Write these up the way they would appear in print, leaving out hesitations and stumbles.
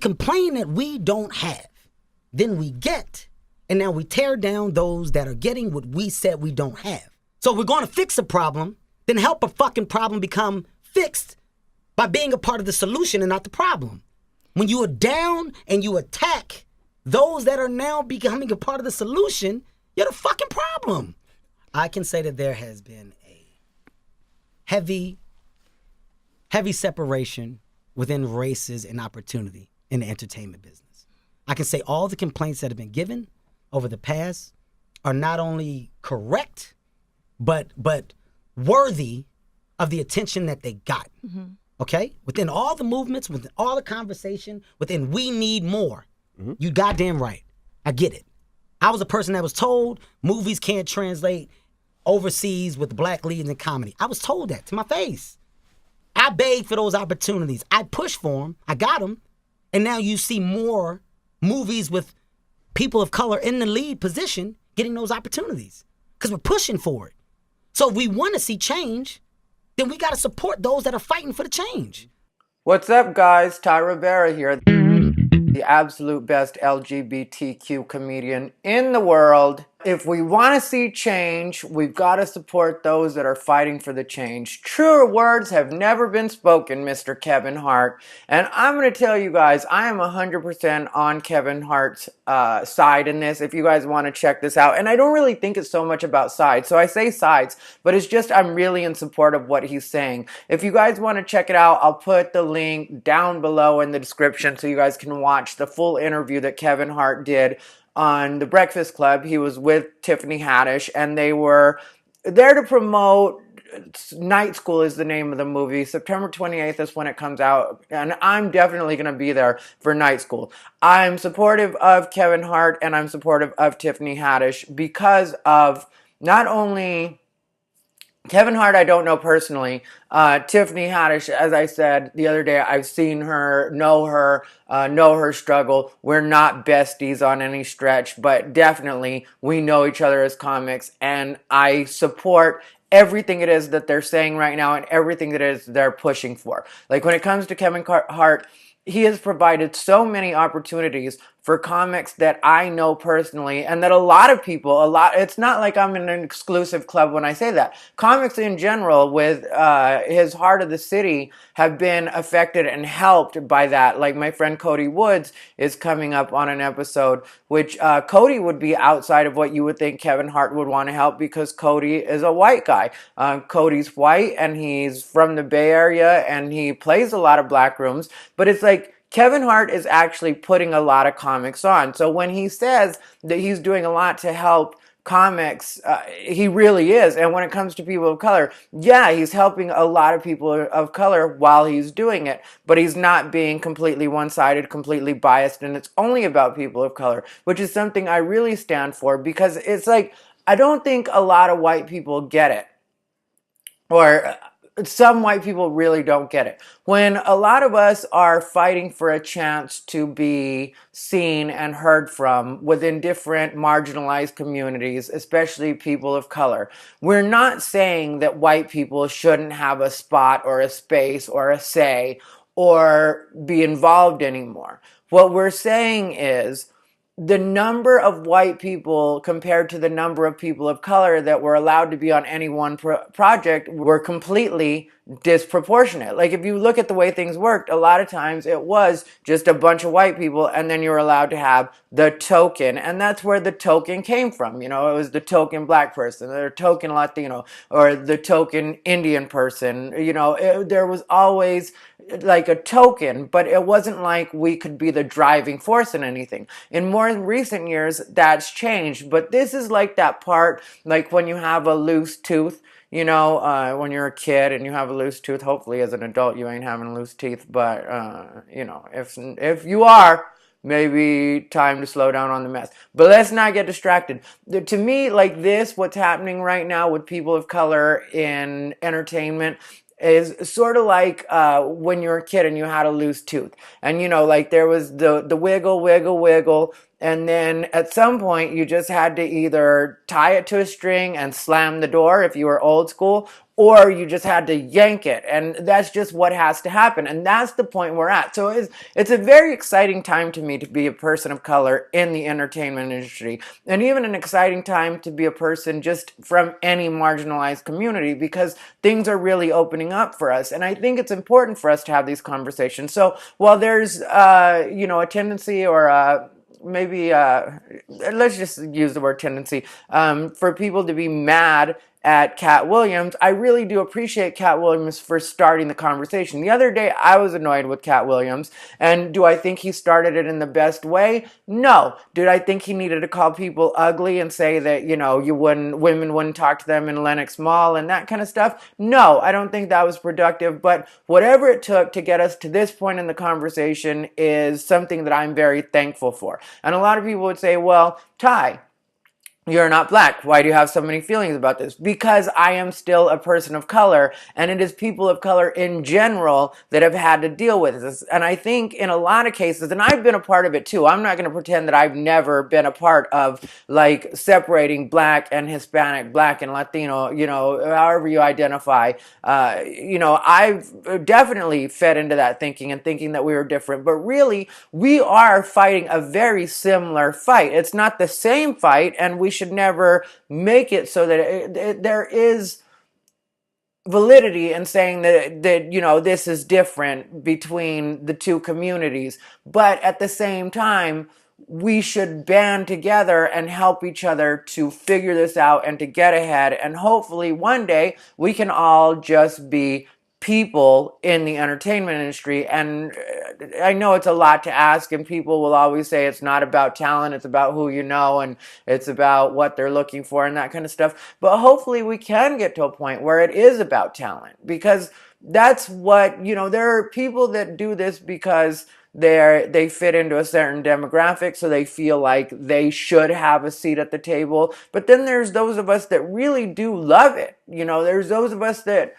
complain that we don't have, then we get, and now we tear down those that are getting what we said we don't have. So we're going to fix a problem, then help a fucking problem become fixed by being a part of the solution and not the problem. When you are down and you attack those that are now becoming a part of the solution, you're the fucking problem. I can say that there has been a heavy separation within races and opportunity in the entertainment business. I can say all the complaints that have been given over the past are not only correct, but worthy of the attention that they got. Mm-hmm. Okay? Within all the movements, within all the conversation, within we need more. Mm-hmm. You goddamn right. I get it. I was a person that was told movies can't translate overseas with black leads in comedy. I was told that to my face. I begged for those opportunities. I pushed for them. I got them. And now you see more movies with people of color in the lead position getting those opportunities because we're pushing for it. So if we want to see change, then we got to support those that are fighting for the change. What's up, guys? Rivera here, the absolute best LGBTQ comedian in the world. If we want to see change, we've got to support those that are fighting for the change. Truer words have never been spoken, Mr. Kevin Hart. And I'm going to tell you guys, I am 100% on Kevin Hart's side in this, if you guys want to check this out. And I don't really think it's so much about sides. So I say sides, but it's just I'm really in support of what he's saying. If you guys want to check it out, I'll put the link down below in the description so you guys can watch the full interview that Kevin Hart did on The Breakfast Club. He was with Tiffany Haddish, and they were there to promote Night School is the name of the movie. September 28th is when it comes out, and I'm definitely going to be there for Night School. I'm supportive of Kevin Hart, and I'm supportive of Tiffany Haddish because of not only Kevin Hart, I don't know personally. Tiffany Haddish, as I said the other day, I've seen her, know her struggle. We're not besties on any stretch, but definitely we know each other as comics, and I support everything it is that they're saying right now and everything that it is they're pushing for. Like when it comes to Kevin Hart, he has provided so many opportunities for comics that I know personally and that a lot of people, it's not like I'm in an exclusive club when I say that. Comics in general with his Heart of the City have been affected and helped by that. Like my friend Cody Woods is coming up on an episode, which Cody would be outside of what you would think Kevin Hart would want to help because Cody is a white guy. Cody's white and he's from the Bay Area and he plays a lot of black rooms, but it's like, Kevin Hart is actually putting a lot of comics on. So when he says that he's doing a lot to help comics, he really is. And when it comes to people of color, yeah, he's helping a lot of people of color while he's doing it. But he's not being completely one-sided, completely biased, and it's only about people of color, which is something I really stand for because it's like, I don't think a lot of white people get it. Or some white people really don't get it. When a lot of us are fighting for a chance to be seen and heard from within different marginalized communities, especially people of color, we're not saying that white people shouldn't have a spot or a space or a say or be involved anymore. What we're saying is the number of white people compared to the number of people of color that were allowed to be on any one project were completely disproportionate. Like if you look at the way things worked, a lot of times it was just a bunch of white people and then you were allowed to have the token, and that's where the token came from. You know, it was the token black person or token Latino or the token Indian person. You know, there was always like a token, but it wasn't like we could be the driving force in anything. In more recent years, that's changed, but this is like that part, like when you have a loose tooth, you know, when you're a kid and you have a loose tooth. Hopefully as an adult you ain't having loose teeth, but you know, if you are, maybe time to slow down on the mess. But let's not get distracted. To me, like this, what's happening right now with people of color in entertainment is sort of like when you were a kid and you had a loose tooth. And, you know, like there was the wiggle, wiggle, wiggle. And then at some point, you just had to either tie it to a string and slam the door if you were old school, or you just had to yank it. And that's just what has to happen. And that's the point we're at. So it's a very exciting time to me to be a person of color in the entertainment industry. And even an exciting time to be a person just from any marginalized community, because things are really opening up for us. And I think it's important for us to have these conversations. So while there's, a tendency or maybe let's just use the word tendency for people to be mad at Katt Williams, I really do appreciate Katt Williams for starting the conversation. The other day, I was annoyed with Katt Williams, and do I think he started it in the best way? No. Did I think he needed to call people ugly and say that, women wouldn't talk to them in Lenox Mall and that kind of stuff? No, I don't think that was productive, but whatever it took to get us to this point in the conversation is something that I'm very thankful for. And a lot of people would say, well, Ty, you're not black. Why do you have so many feelings about this? Because I am still a person of color, and it is people of color in general that have had to deal with this. And I think in a lot of cases, and I've been a part of it too, I'm not going to pretend that I've never been a part of like separating black and Hispanic, black and Latino, however you identify. I've definitely fed into that thinking and thinking that we were different, but really we are fighting a very similar fight. It's not the same fight, and we should never make it so that there is validity in saying that this is different between the two communities. But at the same time, we should band together and help each other to figure this out and to get ahead. And hopefully one day we can all just be people in the entertainment industry. And I know it's a lot to ask, and people will always say it's not about talent, it's about who you know, and it's about what they're looking for and that kind of stuff. But hopefully we can get to a point where it is about talent, because that's what, there are people that do this because they fit into a certain demographic, so they feel like they should have a seat at the table. But then there's those of us that really do love it. There's those of us that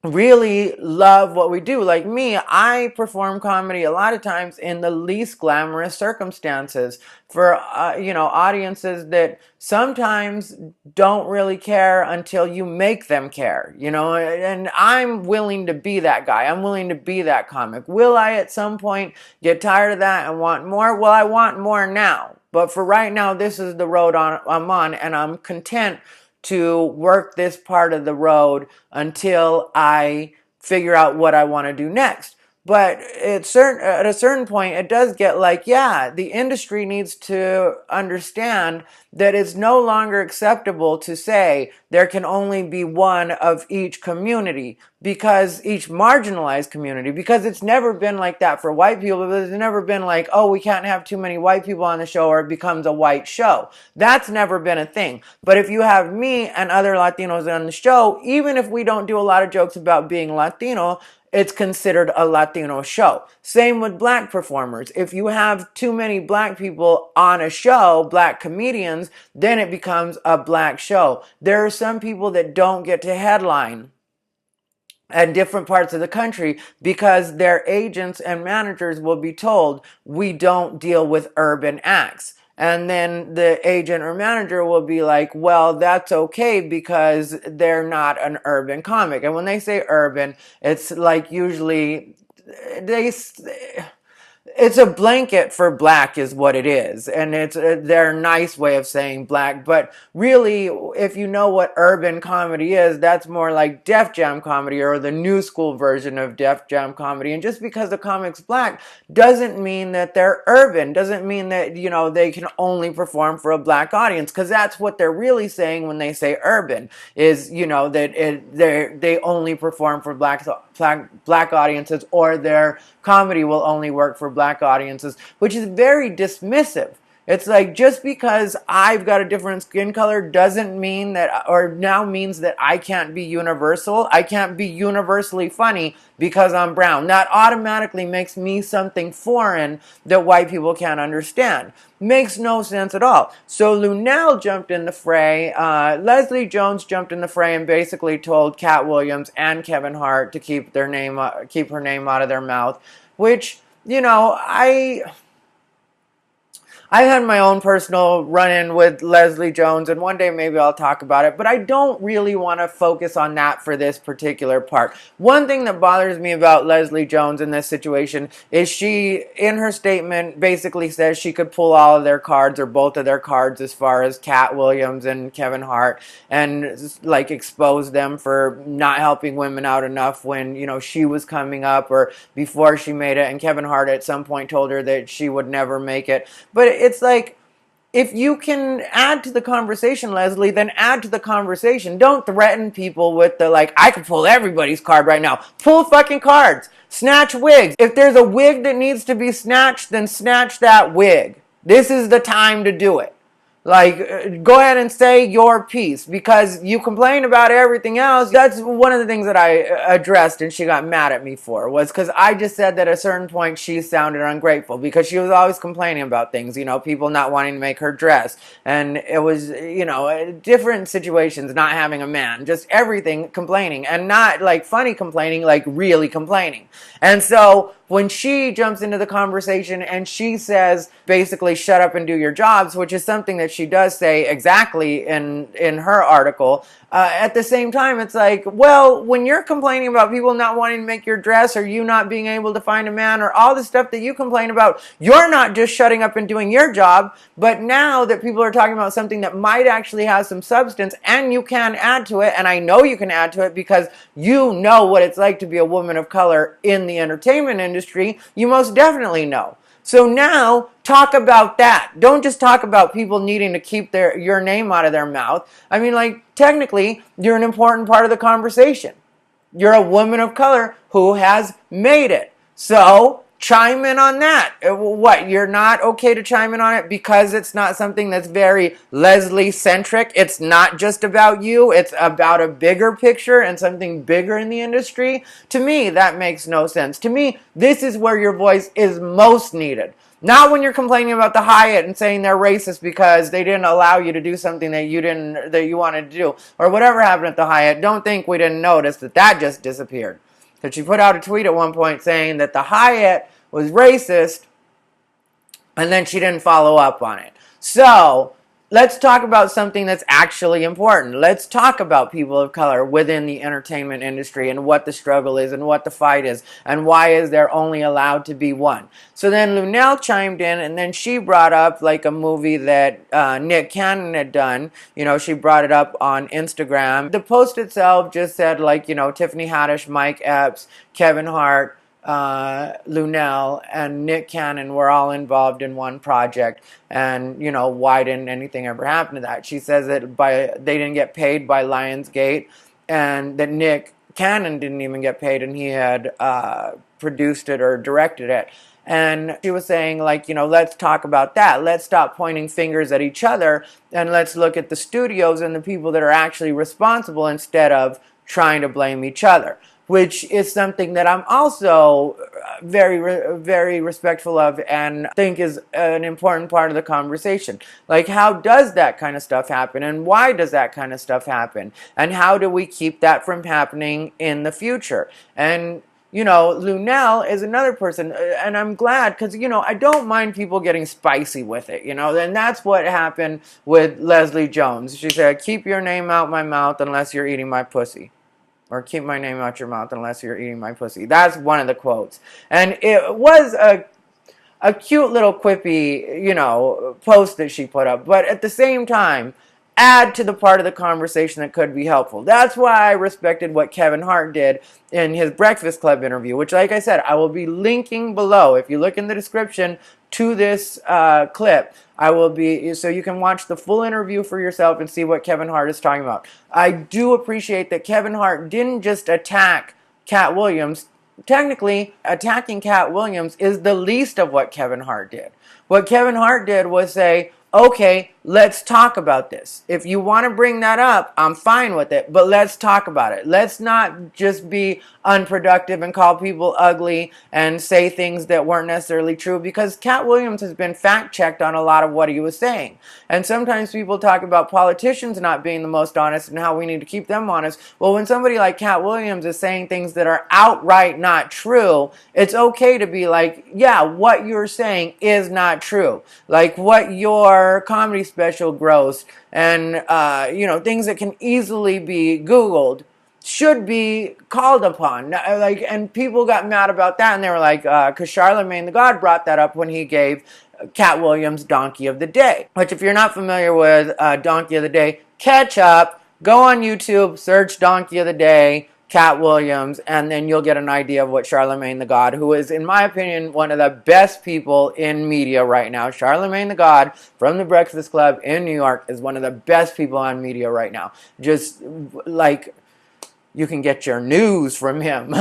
really love what we do. Like me, I perform comedy a lot of times in the least glamorous circumstances for audiences that sometimes don't really care until you make them care, and I'm willing to be that guy. I'm willing to be that comic. Will I at some point get tired of that and want more? Well, I want more now, but for right now, this is the road I'm on, and I'm content to work this part of the road until I figure out what I want to do next. But at a certain point, it does get like, yeah, the industry needs to understand that it's no longer acceptable to say there can only be one of each community, because each marginalized community, because it's never been like that for white people. But it's never been like, oh, we can't have too many white people on the show or it becomes a white show. That's never been a thing. But if you have me and other Latinos on the show, even if we don't do a lot of jokes about being Latino, it's considered a Latino show. Same with black performers. If you have too many black people on a show, black comedians, then it becomes a black show. There are some people that don't get to headline at different parts of the country because their agents and managers will be told, we don't deal with urban acts. And then the agent or manager will be like, well, that's okay because they're not an urban comic. And when they say urban, it's like usually it's a blanket for black is what it is. And it's their nice way of saying black. But really, if you know what urban comedy is, that's more like Def Jam comedy or the new school version of Def Jam comedy. And just because the comic's black doesn't mean that they're urban, doesn't mean that, they can only perform for a black audience. Because that's what they're really saying when they say urban is, that they only perform for black audiences, or their comedy will only work for black audiences, which is very dismissive. It's like, just because I've got a different skin color doesn't mean that, or now means that I can't be universal. I can't be universally funny because I'm brown. That automatically makes me something foreign that white people can't understand. Makes no sense at all. So Lunel jumped in the fray. Leslie Jones jumped in the fray and basically told Katt Williams and Kevin Hart to keep her name out of their mouth, which, I've had my own personal run-in with Leslie Jones, and one day maybe I'll talk about it, but I don't really want to focus on that for this particular part. One thing that bothers me about Leslie Jones in this situation is she, in her statement, basically says she could pull all of their cards or both of their cards as far as Katt Williams and Kevin Hart, and like expose them for not helping women out enough when, you know, she was coming up or before she made it, and Kevin Hart at some point told her that she would never make it. But it's like, if you can add to the conversation, Leslie, then add to the conversation. Don't threaten people with the, like, I can pull everybody's card right now. Pull fucking cards. Snatch wigs. If there's a wig that needs to be snatched, then snatch that wig. This is the time to do it. Like, go ahead and say your piece, because you complain about everything else. That's one of the things that I addressed and she got mad at me for, was because I just said that at a certain point she sounded ungrateful because she was always complaining about things, you know, people not wanting to make her dress. And it was, you know, different situations, not having a man, just everything complaining, and not like funny complaining, like really complaining. And so when she jumps into the conversation and she says, basically, shut up and do your jobs, which is something that she does say exactly in her article, at the same time, it's like, well, when you're complaining about people not wanting to make your dress, or you not being able to find a man, or all the stuff that you complain about, you're not just shutting up and doing your job, but now that people are talking about something that might actually have some substance, and you can add to it, and I know you can add to it because you know what it's like to be a woman of color in the entertainment industry, you most definitely know. So now, talk about that. Don't just talk about people needing to keep your name out of their mouth. I mean, like, technically, you're an important part of the conversation. You're a woman of color who has made it. So, chime in on that. What, you're not okay to chime in on it because it's not something that's very Leslie-centric? It's not just about you. It's about a bigger picture and something bigger in the industry? To me, that makes no sense. To me, this is where your voice is most needed. Not when you're complaining about the Hyatt and saying they're racist because they didn't allow you to do something that you wanted to do, or whatever happened at the Hyatt. Don't think we didn't notice that just disappeared. Because she put out a tweet at one point saying that the Hyatt was racist, and then she didn't follow up on it. So, let's talk about something that's actually important. Let's talk about people of color within the entertainment industry and what the struggle is and what the fight is and why is there only allowed to be one. So then Lunel chimed in, and then she brought up like a movie that Nick Cannon had done. You know, she brought it up on Instagram. The post itself just said, like, you know, Tiffany Haddish, Mike Epps, Kevin Hart, Lunel, and Nick Cannon were all involved in one project, and, you know, why didn't anything ever happen to that? She says that they didn't get paid by Lionsgate, and that Nick Cannon didn't even get paid, and he had produced it or directed it. And she was saying, like, you know, let's talk about that. Let's stop pointing fingers at each other, and let's look at the studios and the people that are actually responsible instead of trying to blame each other, which is something that I'm also very respectful of and think is an important part of the conversation. Like, how does that kind of stuff happen, and why does that kind of stuff happen, and how do we keep that from happening in the future? And, you know, Lunel is another person, and I'm glad, because, you know, I don't mind people getting spicy with it, you know, and that's what happened with Leslie Jones. She said, keep your name out my mouth unless you're eating my pussy. Or keep my name out your mouth unless you're eating my pussy. That's one of the quotes. And it was a cute little quippy, you know, post that she put up. But at the same time, add to the part of the conversation that could be helpful. That's why I respected what Kevin Hart did in his Breakfast Club interview, which, like I said, I will be linking below. If you look in the description to this clip, I will be, so you can watch the full interview for yourself and see what Kevin Hart is talking about. I do appreciate that Kevin Hart didn't just attack Katt Williams. Technically, attacking Katt Williams is the least of what Kevin Hart did. What Kevin Hart did was say, okay, let's talk about this. If you want to bring that up, I'm fine with it, but let's talk about it. Let's not just be unproductive and call people ugly and say things that weren't necessarily true, because Katt Williams has been fact checked on a lot of what he was saying. And sometimes people talk about politicians not being the most honest and how we need to keep them honest. Well, when somebody like Katt Williams is saying things that are outright not true, it's okay to be like, yeah, what you're saying is not true. Like what your comedy special grossed and, things that can easily be Googled should be called upon. Like, and people got mad about that, and they were like, because Charlemagne the God brought that up when he gave Katt Williams Donkey of the Day. Which, if you're not familiar with Donkey of the Day, catch up, go on YouTube, search Donkey of the Day, Katt Williams, and then you'll get an idea of what Charlemagne the God, who is, in my opinion, one of the best people in media right now. Charlemagne the God from the Breakfast Club in New York is one of the best people on media right now. Just like, you can get your news from him.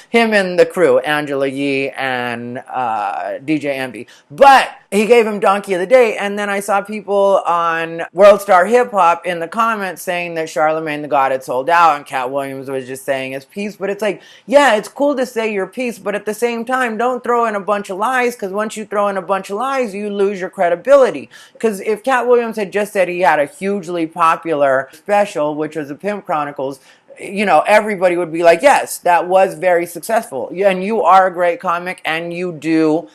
Him and the crew, Angela Yee and DJ Envy. But he gave him Donkey of the Day, and then I saw people on World Star Hip Hop in the comments saying that Charlemagne the God had sold out and Katt Williams was just saying his piece. But it's like, yeah, it's cool to say your piece, but at the same time, don't throw in a bunch of lies, because once you throw in a bunch of lies, you lose your credibility. Because if Katt Williams had just said he had a hugely popular special, which was the Pimp Chronicles, everybody would be like, yes, that was very successful. And you are a great comic, and you do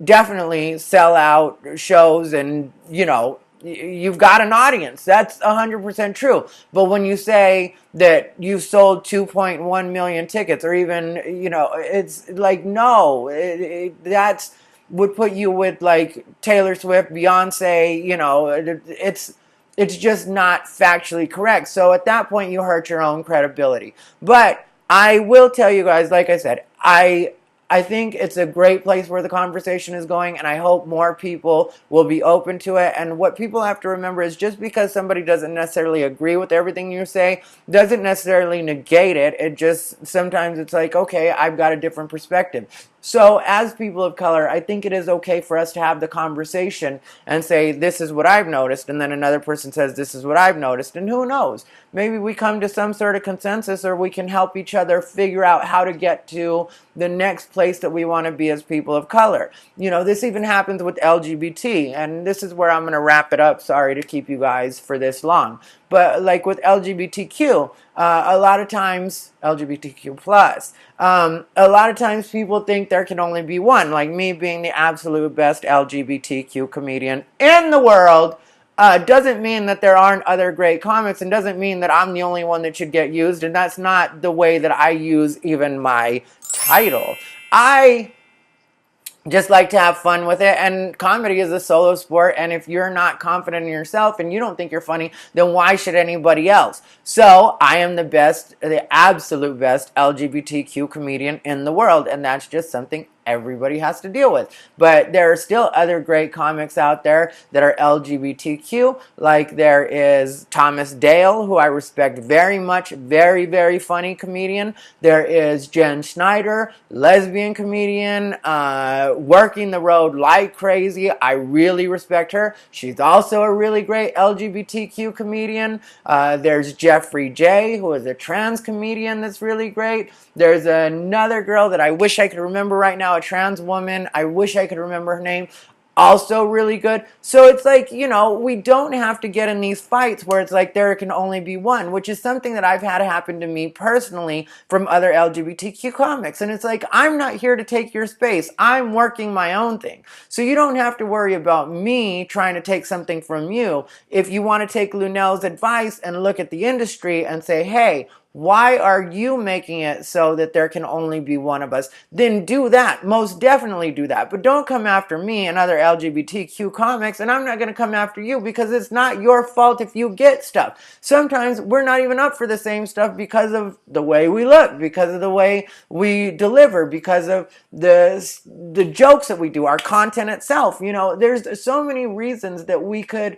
definitely sell out shows, and, you've got an audience. That's 100% true. But when you say that you sold 2.1 million tickets, or even, it's like, no, that's would put you with like Taylor Swift, Beyonce, it's just not factually correct. So at that point, you hurt your own credibility. But I will tell you guys, like I said, I think it's a great place where the conversation is going, and I hope more people will be open to it. And what people have to remember is, just because somebody doesn't necessarily agree with everything you say doesn't necessarily negate it. It just, sometimes it's like, okay, I've got a different perspective. So as people of color, I think it is okay for us to have the conversation and say, this is what I've noticed, and then another person says, this is what I've noticed, and who knows? Maybe we come to some sort of consensus, or we can help each other figure out how to get to the next place that we want to be as people of color. This even happens with LGBT, and this is where I'm going to wrap it up. Sorry to keep you guys for this long. But like with LGBTQ, a lot of times, LGBTQ plus, a lot of times people think there can only be one. Like me being the absolute best LGBTQ comedian in the world doesn't mean that there aren't other great comics, and doesn't mean that I'm the only one that should get used. And that's not the way that I use even my title. I just like to have fun with it, and comedy is a solo sport, and if you're not confident in yourself and you don't think you're funny, then why should anybody else? So I am the absolute best LGBTQ comedian in the world, and that's just something everybody has to deal with. But there are still other great comics out there that are LGBTQ, like there is Thomas Dale, who I respect very much, very, very funny comedian. There is Jen Schneider, lesbian comedian, working the road like crazy. I really respect her. She's also a really great LGBTQ comedian. There's Jeffrey J, who is a trans comedian that's really great. There's another girl that I wish I could remember right now, a trans woman. I wish I could remember her name. Also really good. So it's like, we don't have to get in these fights where it's like there can only be one, which is something that I've had happen to me personally from other LGBTQ comics. And it's like, I'm not here to take your space. I'm working my own thing. So you don't have to worry about me trying to take something from you. If you want to take Lunel's advice and look at the industry and say, hey, why are you making it so that there can only be one of us? Then do that. Most definitely do that. But don't come after me and other LGBTQ comics, and I'm not going to come after you, because it's not your fault if you get stuff. Sometimes we're not even up for the same stuff because of the way we look, because of the way we deliver, because of the jokes that we do, our content itself. There's so many reasons that we could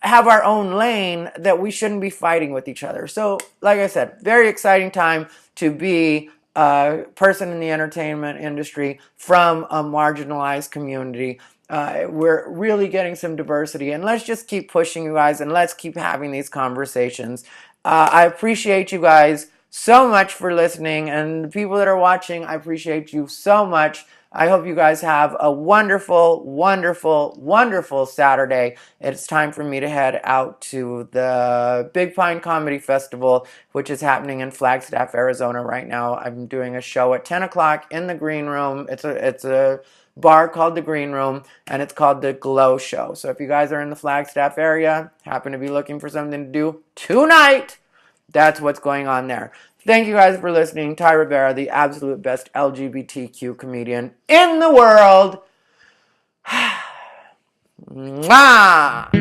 have our own lane that we shouldn't be fighting with each other. So, like I said, very exciting time to be a person in the entertainment industry from a marginalized community. We're really getting some diversity, and let's just keep pushing, you guys, and let's keep having these conversations. I appreciate you guys so much for listening, and the people that are watching, I appreciate you so much. I hope you guys have a wonderful, wonderful, wonderful Saturday. It's time for me to head out to the Big Pine Comedy Festival, which is happening in Flagstaff, Arizona right now. I'm doing a show at 10 o'clock in the Green Room. It's a bar called the Green Room, and it's called the Glow Show. So if you guys are in the Flagstaff area, happen to be looking for something to do tonight, that's what's going on there. Thank you guys for listening. Ty Rivera, the absolute best LGBTQ comedian in the world. Mwah!